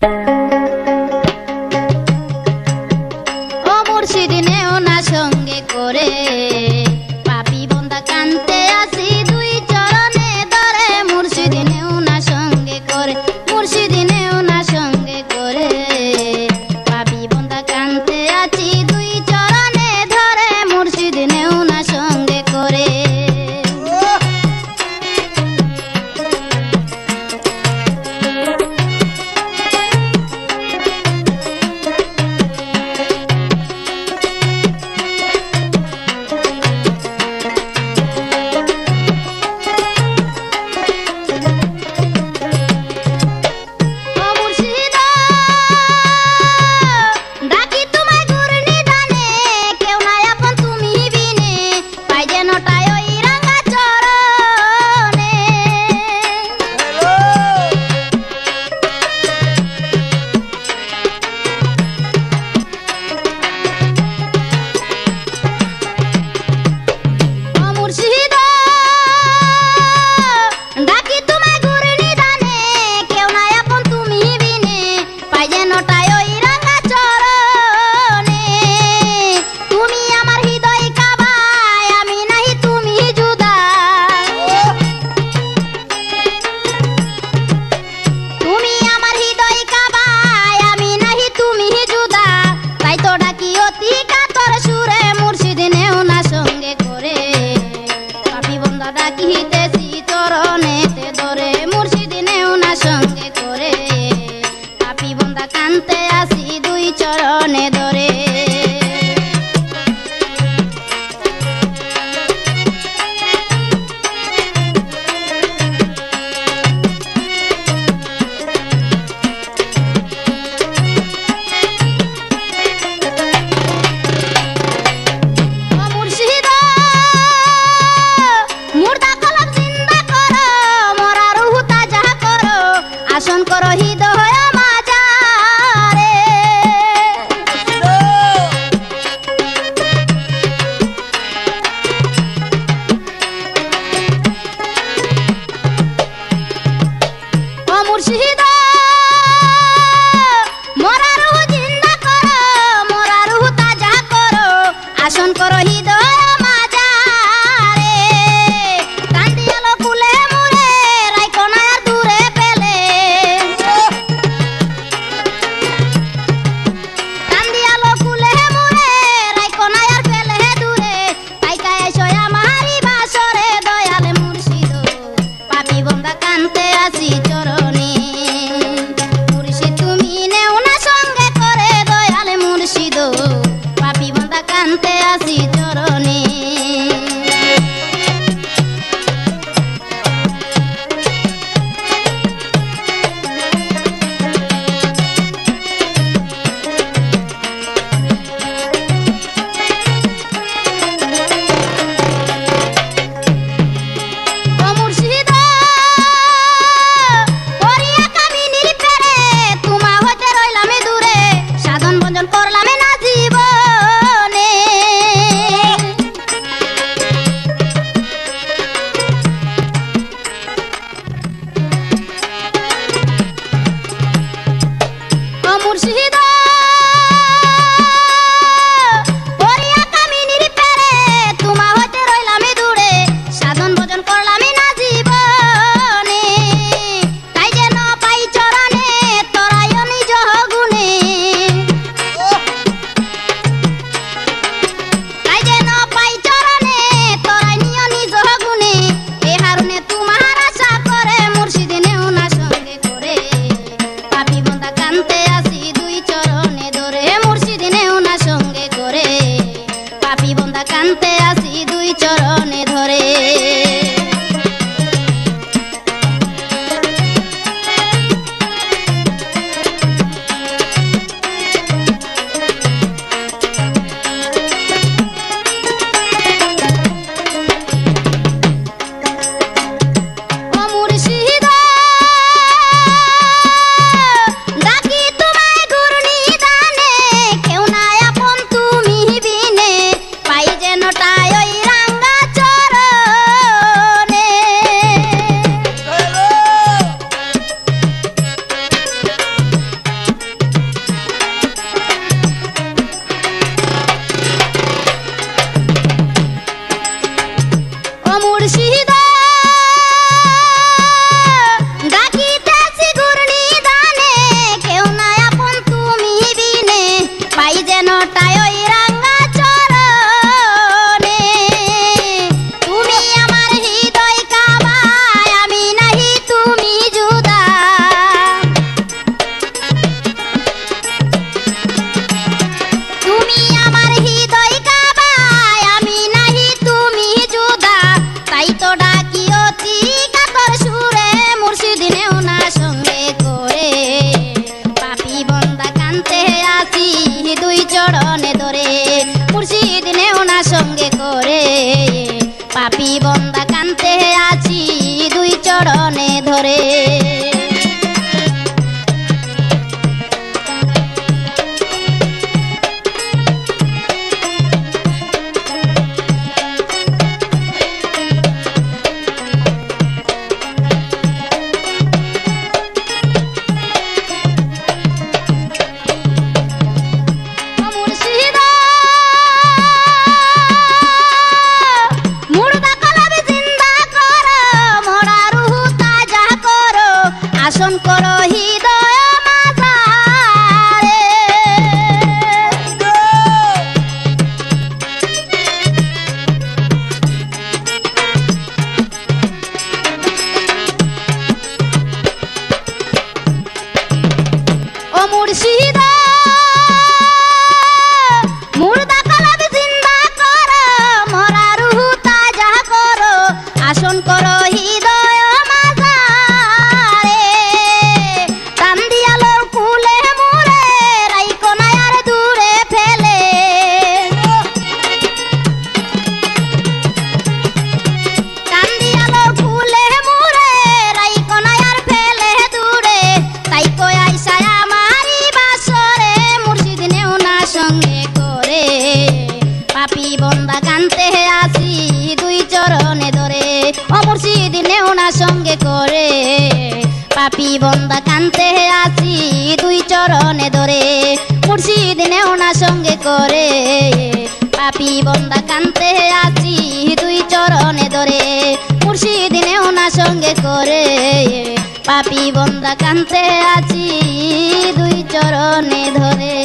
ও মুর্শিদ নেও না সঙ্গে করে পাপী বন্দা কানতে আসি দুই চরণে ধরে মুর্শিদ নেও না সঙ্গে করে মুর্শিদ নেও না সঙ্গে করে পাপী বন্দা কানতে আসি দুই চরণে ধরে মুর্শিদ নেও না সঙ্গে করে দুই চর মুর্শিদ মুর্দা কালাব জিন্দা করো মরা রুহু তাজা করো আসন করো হৃদয় মাঝারে টান দিয়ালো কুলে মুরে রাইকো না আর দূরে ফেলে টান দিয়ালো কুলে মুরে রাইকো না আর ফেলে দূরে তাই কই আইসা আমারি বাসরে মুর্শিদ নেও না সঙ্গে করে পাপি বন্দা কানতে আসি দুই চরণে ধরে ও মুর্শিদ নেও না সঙ্গে করে পাপি বন্দা কানতে আসি দুই চরণে ধরে মুর্শিদ নেও না সঙ্গে করে পাপি বন্দা কানতে আসি দুই চরণে ধরে মুর্শিদ নেও না সঙ্গে করে পাপি বন্দা কানতে আসি দুই চরণে ধরে।